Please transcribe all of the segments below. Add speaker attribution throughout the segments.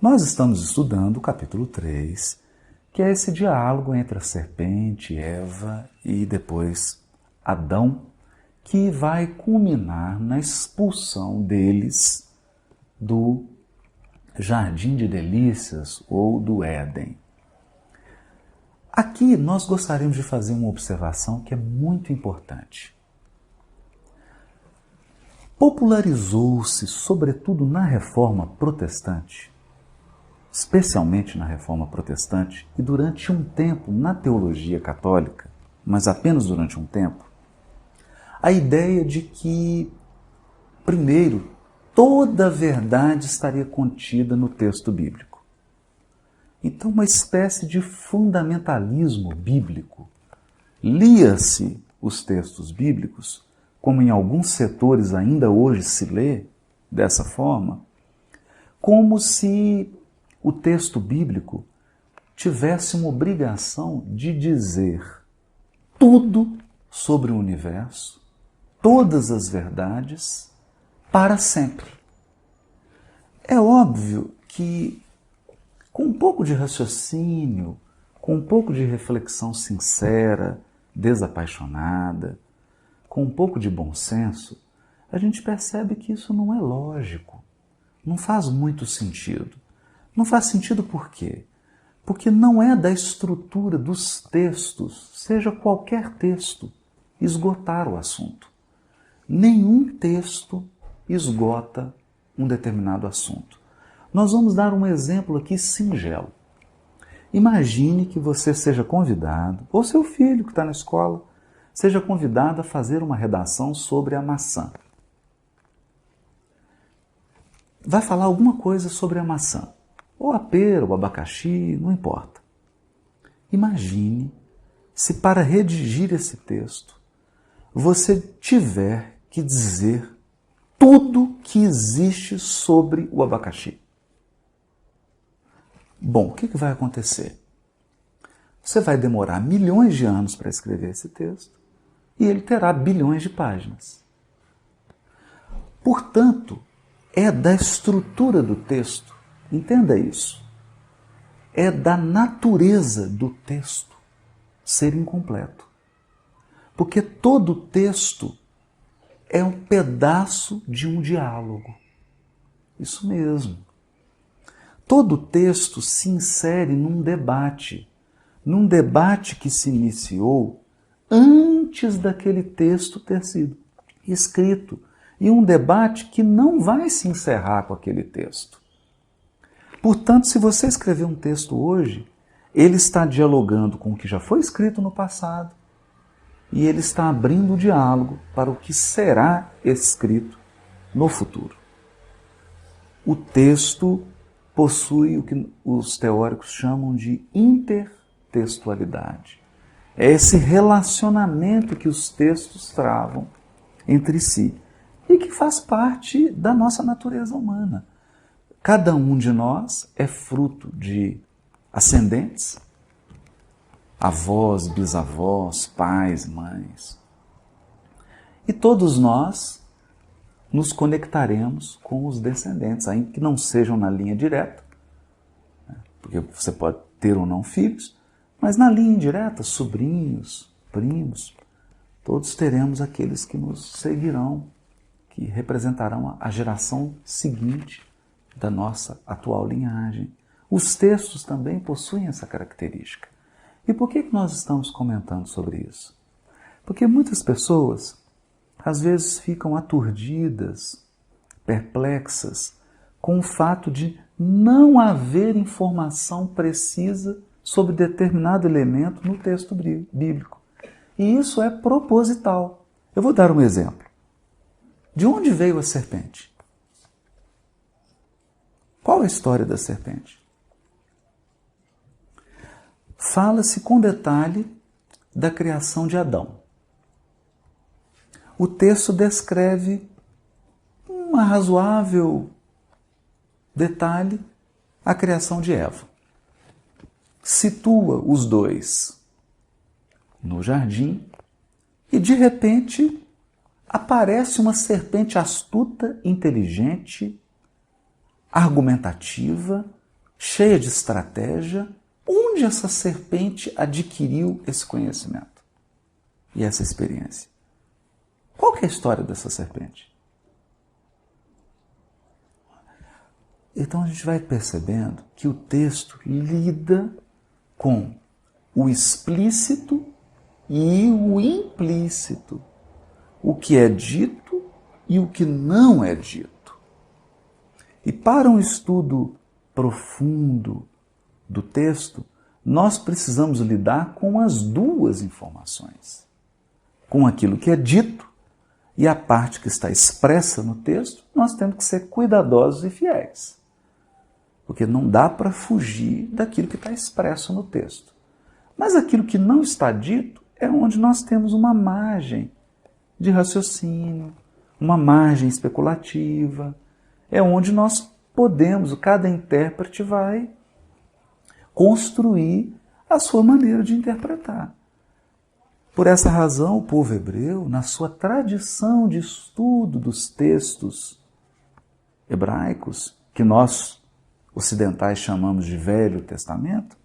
Speaker 1: Nós estamos estudando o capítulo 3, que é esse diálogo entre a serpente, Eva e depois Adão, que vai culminar na expulsão deles do Jardim de Delícias ou do Éden. Aqui nós gostaríamos de fazer uma observação que é muito importante. Popularizou-se, sobretudo na Reforma Protestante, especialmente na Reforma Protestante, e durante um tempo na teologia católica, mas apenas durante um tempo, a ideia de que, primeiro, toda a verdade estaria contida no texto bíblico. Então, uma espécie de fundamentalismo bíblico. Lia-se os textos bíblicos, como em alguns setores ainda hoje se lê dessa forma, como se o texto bíblico tivesse uma obrigação de dizer tudo sobre o universo, todas as verdades, para sempre. É óbvio que, com um pouco de raciocínio, com um pouco de reflexão sincera, desapaixonada, com um pouco de bom senso, a gente percebe que isso não é lógico, não faz muito sentido. Não faz sentido por quê? Porque não é da estrutura dos textos, seja qualquer texto, esgotar o assunto. Nenhum texto esgota um determinado assunto. Nós vamos dar um exemplo aqui singelo. Imagine que você seja convidado, ou seu filho que está na escola, seja convidado a fazer uma redação sobre a maçã. Vai falar alguma coisa sobre a maçã, ou a pera, ou o abacaxi, não importa. Imagine se para redigir esse texto você tiver que dizer tudo que existe sobre o abacaxi. Bom, o que vai acontecer? Você vai demorar milhões de anos para escrever esse texto e ele terá bilhões de páginas. Portanto, é da estrutura do texto, entenda isso, é da natureza do texto ser incompleto. Porque todo texto é um pedaço de um diálogo. Isso mesmo. Todo texto se insere num debate que se iniciou antes daquele texto ter sido escrito, e um debate que não vai se encerrar com aquele texto. Portanto, se você escrever um texto hoje, ele está dialogando com o que já foi escrito no passado e ele está abrindo o diálogo para o que será escrito no futuro. O texto possui o que os teóricos chamam de intertextualidade. É esse relacionamento que os textos travam entre si e que faz parte da nossa natureza humana. Cada um de nós é fruto de ascendentes, avós, bisavós, pais, mães. E todos nós nos conectaremos com os descendentes, ainda que não sejam na linha direta, porque você pode ter ou não filhos, mas na linha indireta, sobrinhos, primos, todos teremos aqueles que nos seguirão, que representarão a geração seguinte da nossa atual linhagem. Os textos também possuem essa característica. E por que nós estamos comentando sobre isso? Porque muitas pessoas, às vezes, ficam aturdidas, perplexas, com o fato de não haver informação precisa sobre determinado elemento no texto bíblico. E isso é proposital. Eu vou dar um exemplo. De onde veio a serpente? Qual a história da serpente? Fala-se com detalhe da criação de Adão. O texto descreve uma razoável detalhe a criação de Eva. Situa os dois no jardim e, de repente, aparece uma serpente astuta, inteligente, argumentativa, cheia de estratégia. Onde essa serpente adquiriu esse conhecimento e essa experiência? Qual que é a história dessa serpente? Então a gente vai percebendo que o texto lida com o explícito e o implícito, o que é dito e o que não é dito. E para um estudo profundo do texto, nós precisamos lidar com as duas informações, com aquilo que é dito e a parte que está expressa no texto. Nós temos que ser cuidadosos e fiéis, porque não dá para fugir daquilo que está expresso no texto. Mas aquilo que não está dito é onde nós temos uma margem de raciocínio, uma margem especulativa, é onde nós podemos, cada intérprete vai construir a sua maneira de interpretar. Por essa razão, o povo hebreu, na sua tradição de estudo dos textos hebraicos, que nós ocidentais chamamos de Velho Testamento,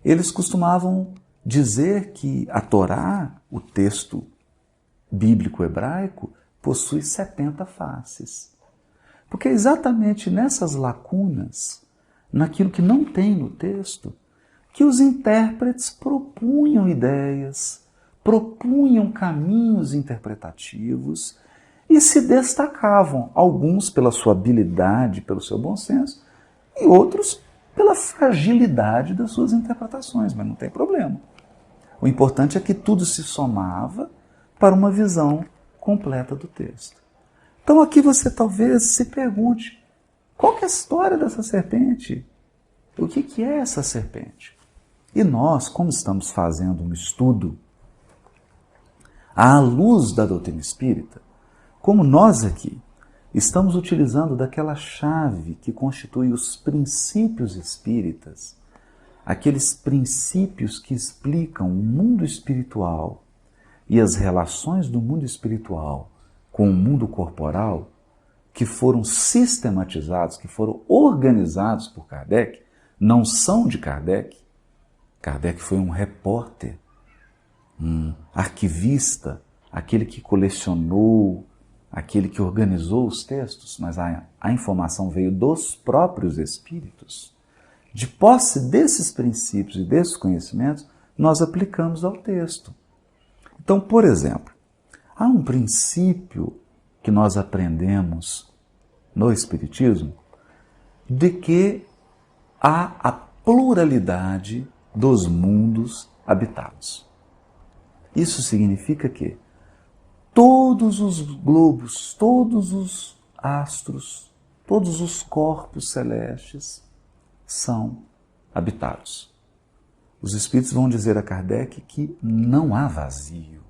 Speaker 1: eles costumavam dizer que a Torá, o texto bíblico hebraico, possui 70 faces. Porque é exatamente nessas lacunas, naquilo que não tem no texto, que os intérpretes propunham ideias, propunham caminhos interpretativos e se destacavam, alguns pela sua habilidade, pelo seu bom senso, e outros pela fragilidade das suas interpretações, mas não tem problema. O importante é que tudo se somava para uma visão completa do texto. Então aqui você talvez se pergunte, qual que é a história dessa serpente? O que é essa serpente? E nós, como estamos fazendo um estudo à luz da doutrina espírita, como nós aqui estamos utilizando daquela chave que constitui os princípios espíritas, aqueles princípios que explicam o mundo espiritual e as relações do mundo espiritual com o mundo corporal, que foram sistematizados, que foram organizados por Kardec, não são de Kardec. Kardec foi um repórter, um arquivista, aquele que colecionou, aquele que organizou os textos, mas a informação veio dos próprios espíritos. De posse desses princípios e desses conhecimentos, nós aplicamos ao texto. Então, por exemplo, há um princípio que nós aprendemos no Espiritismo de que há a pluralidade dos mundos habitados. Isso significa que todos os globos, todos os astros, todos os corpos celestes são habitados. Os espíritos vão dizer a Kardec que não há vazio.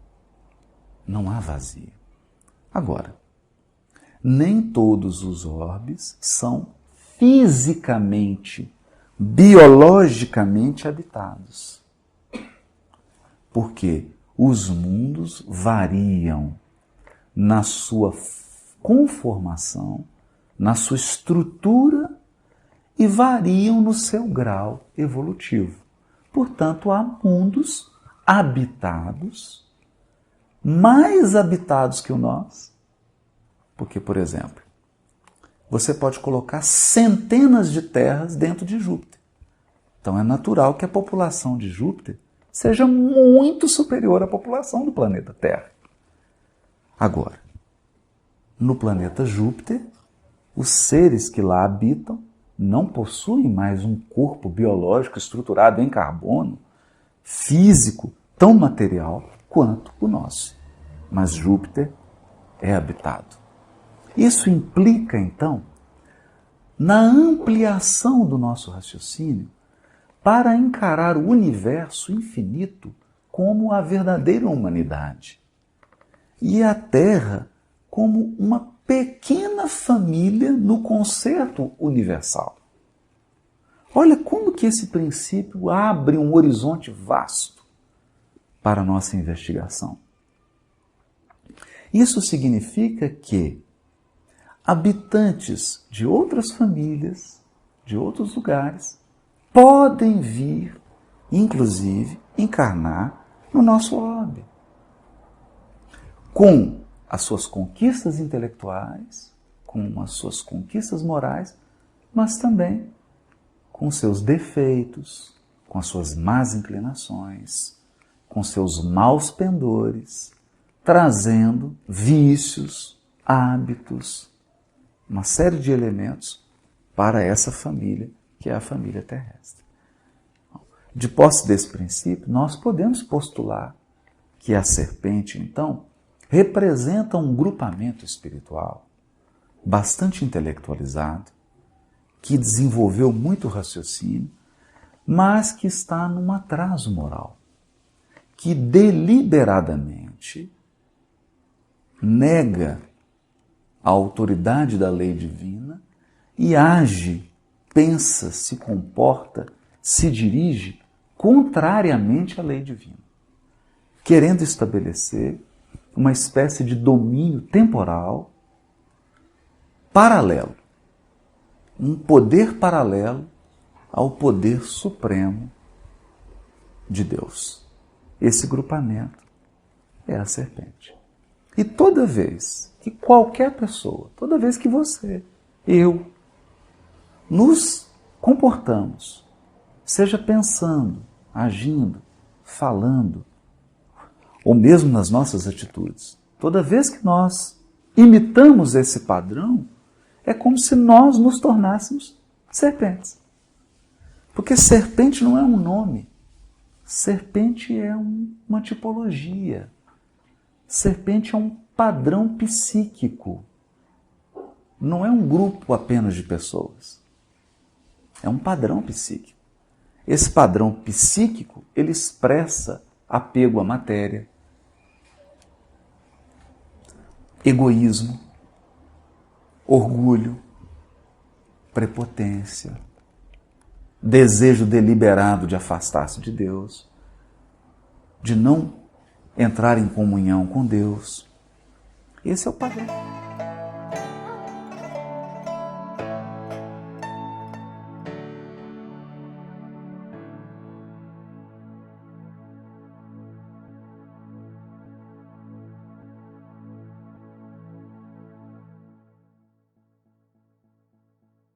Speaker 1: Não há vazio. Agora, nem todos os orbes são fisicamente, biologicamente habitados. Porque os mundos variam na sua conformação, na sua estrutura e variam no seu grau evolutivo. Portanto, há mundos habitados, mais habitados que o nosso. Porque, por exemplo, você pode colocar centenas de terras dentro de Júpiter. Então é natural que a população de Júpiter seja muito superior à população do planeta Terra. Agora, no planeta Júpiter, os seres que lá habitam não possuem mais um corpo biológico estruturado em carbono, físico, tão material quanto o nosso. Mas Júpiter é habitado. Isso implica, então, na ampliação do nosso raciocínio para encarar o universo infinito como a verdadeira humanidade e a Terra como uma pequena família no concerto universal. Olha como que esse princípio abre um horizonte vasto para a nossa investigação. Isso significa que habitantes de outras famílias, de outros lugares, podem vir, inclusive, encarnar no nosso orbe. Com as suas conquistas intelectuais, com as suas conquistas morais, mas também com seus defeitos, com as suas más inclinações, com seus maus pendores, trazendo vícios, hábitos, uma série de elementos para essa família, que é a família terrestre. De posse desse princípio, nós podemos postular que a serpente, então, representa um grupamento espiritual bastante intelectualizado, que desenvolveu muito raciocínio, mas que está num atraso moral, que deliberadamente nega a autoridade da lei divina e age, pensa, se comporta, se dirige contrariamente à lei divina, querendo estabelecer uma espécie de domínio temporal paralelo, um poder paralelo ao poder supremo de Deus. Esse grupamento é a serpente. E toda vez que qualquer pessoa, toda vez que você, eu, nos comportamos, seja pensando, agindo, falando, ou mesmo nas nossas atitudes, toda vez que nós imitamos esse padrão, é como se nós nos tornássemos serpentes. Porque serpente não é um nome, serpente é uma tipologia, serpente é um padrão psíquico, não é um grupo apenas de pessoas, é um padrão psíquico. Esse padrão psíquico, ele expressa apego à matéria, egoísmo, orgulho, prepotência, desejo deliberado de afastar-se de Deus, de não entrar em comunhão com Deus. Esse é o padrão.